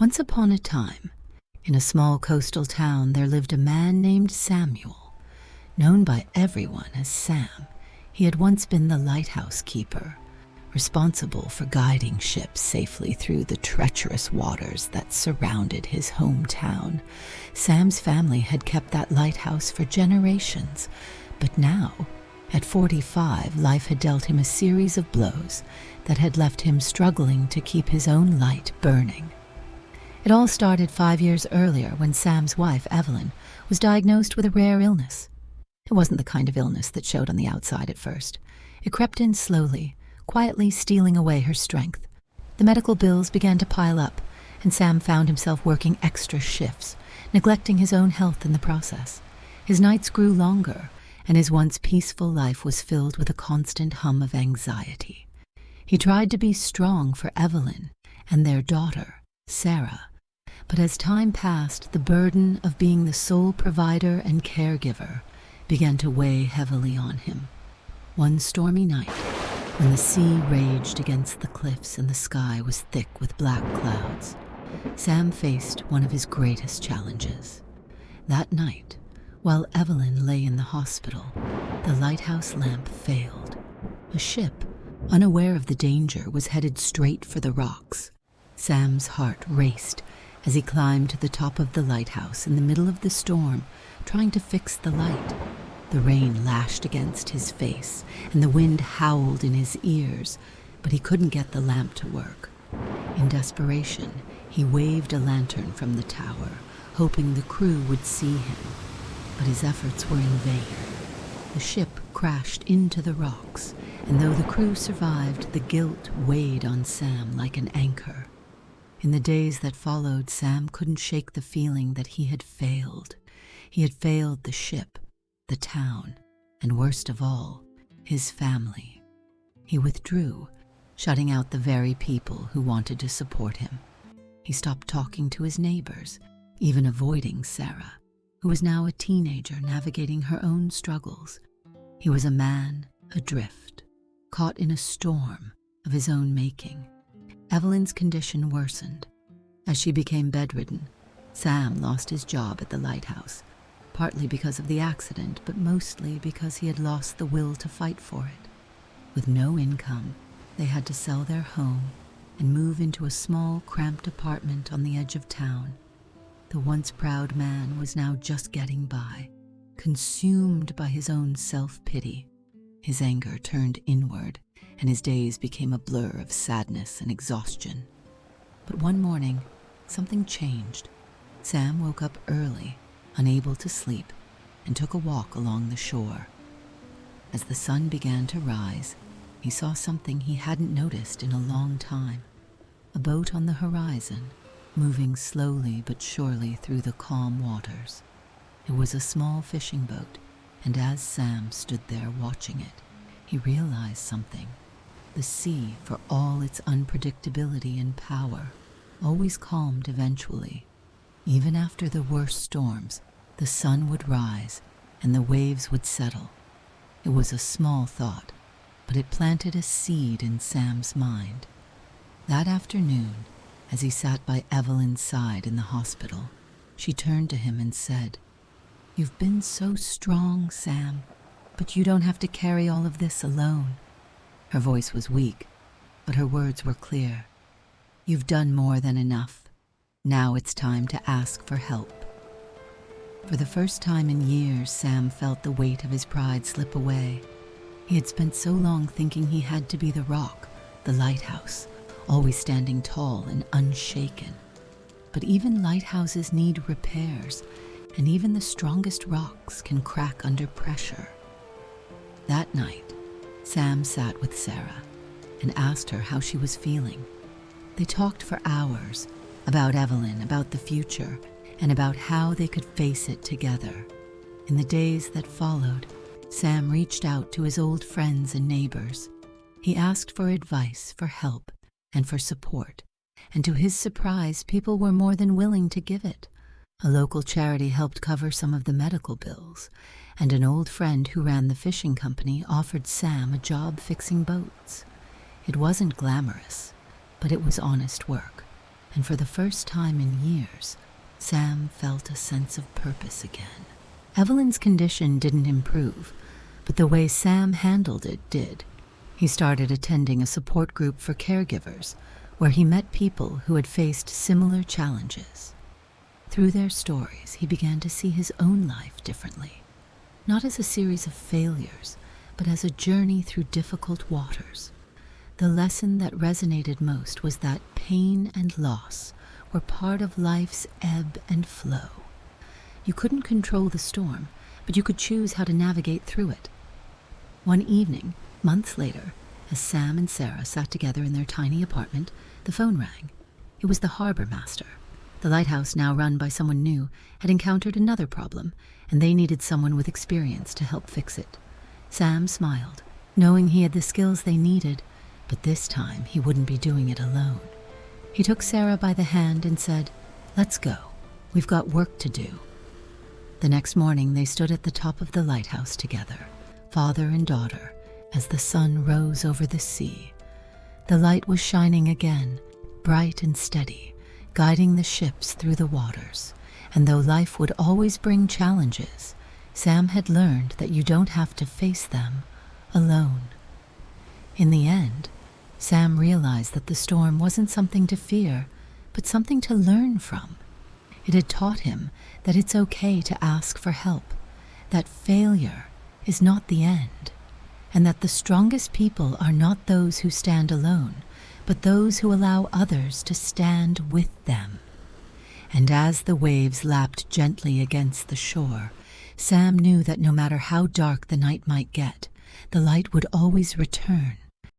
Once upon a time, in a small coastal town, there lived a man named Samuel. Known by everyone as Sam, he had once been the lighthouse keeper, responsible for guiding ships safely through the treacherous waters that surrounded his hometown. Sam's family had kept that lighthouse for generations, but now, at 45, life had dealt him a series of blows that had left him struggling to keep his own light burning. It all started 5 years earlier when Sam's wife, Evelyn, was diagnosed with a rare illness. It wasn't the kind of illness that showed on the outside at first. It crept in slowly, quietly stealing away her strength. The medical bills began to pile up, and Sam found himself working extra shifts, neglecting his own health in the process. His nights grew longer, and his once peaceful life was filled with a constant hum of anxiety. He tried to be strong for Evelyn and their daughter, Sarah, but as time passed, the burden of being the sole provider and caregiver began to weigh heavily on him. One stormy night, when the sea raged against the cliffs and the sky was thick with black clouds, Sam faced one of his greatest challenges. That night, while Evelyn lay in the hospital, the lighthouse lamp failed. A ship, unaware of the danger, was headed straight for the rocks. Sam's heart raced as he climbed to the top of the lighthouse in the middle of the storm, trying to fix the light. The rain lashed against his face, and the wind howled in his ears, but he couldn't get the lamp to work. In desperation, he waved a lantern from the tower, hoping the crew would see him, but his efforts were in vain. The ship crashed into the rocks, and though the crew survived, the guilt weighed on Sam like an anchor. In the days that followed, Sam couldn't shake the feeling that he had failed. He had failed the ship, the town, and worst of all, his family. He withdrew, shutting out the very people who wanted to support him. He stopped talking to his neighbors, even avoiding Sarah, who was now a teenager navigating her own struggles. He was a man adrift, caught in a storm of his own making. Evelyn's condition worsened. As she became bedridden, Sam lost his job at the lighthouse, partly because of the accident, but mostly because he had lost the will to fight for it. With no income, they had to sell their home and move into a small, cramped apartment on the edge of town. The once proud man was now just getting by, consumed by his own self-pity. His anger turned inward, and his days became a blur of sadness and exhaustion. But one morning, something changed. Sam woke up early, unable to sleep, and took a walk along the shore. As the sun began to rise, he saw something he hadn't noticed in a long time. A boat on the horizon, moving slowly but surely through the calm waters. It was a small fishing boat, and as Sam stood there watching it, he realized something. The sea, for all its unpredictability and power, always calmed eventually. Even after the worst storms, the sun would rise and the waves would settle. It was a small thought, but it planted a seed in Sam's mind. That afternoon, as he sat by Evelyn's side in the hospital, she turned to him and said, "You've been so strong, Sam, but you don't have to carry all of this alone." Her voice was weak, but her words were clear. "You've done more than enough. Now it's time to ask for help." For the first time in years, Sam felt the weight of his pride slip away. He had spent so long thinking he had to be the rock, the lighthouse, always standing tall and unshaken. But even lighthouses need repairs, and even the strongest rocks can crack under pressure. That night, Sam sat with Sarah and asked her how she was feeling. They talked for hours about Evelyn, about the future, and about how they could face it together. In the days that followed, Sam reached out to his old friends and neighbors. He asked for advice, for help, and for support, and to his surprise, people were more than willing to give it. A local charity helped cover some of the medical bills, and an old friend who ran the fishing company offered Sam a job fixing boats. It wasn't glamorous, but it was honest work. and for the first time in years, Sam felt a sense of purpose again. Evelyn's condition didn't improve, but the way Sam handled it did. He started attending a support group for caregivers, where he met people who had faced similar challenges. Through their stories, he began to see his own life differently, not as a series of failures, but as a journey through difficult waters. The lesson that resonated most was that pain and loss were part of life's ebb and flow. You couldn't control the storm, but you could choose how to navigate through it. One evening, months later, as Sam and Sarah sat together in their tiny apartment, the phone rang. It was the harbor master. The lighthouse, now run by someone new, had encountered another problem, and they needed someone with experience to help fix it. Sam smiled, knowing he had the skills they needed, but this time he wouldn't be doing it alone. He took Sarah by the hand and said, "Let's go. We've got work to do." The next morning they stood at the top of the lighthouse together, father and daughter, as the sun rose over the sea. The light was shining again, bright and steady, guiding the ships through the waters. And though life would always bring challenges, Sam had learned that you don't have to face them alone. In the end, Sam realized that the storm wasn't something to fear, but something to learn from. It had taught him that it's okay to ask for help, that failure is not the end, and that the strongest people are not those who stand alone, but those who allow others to stand with them. And as the waves lapped gently against the shore, Sam knew that no matter how dark the night might get, the light would always return.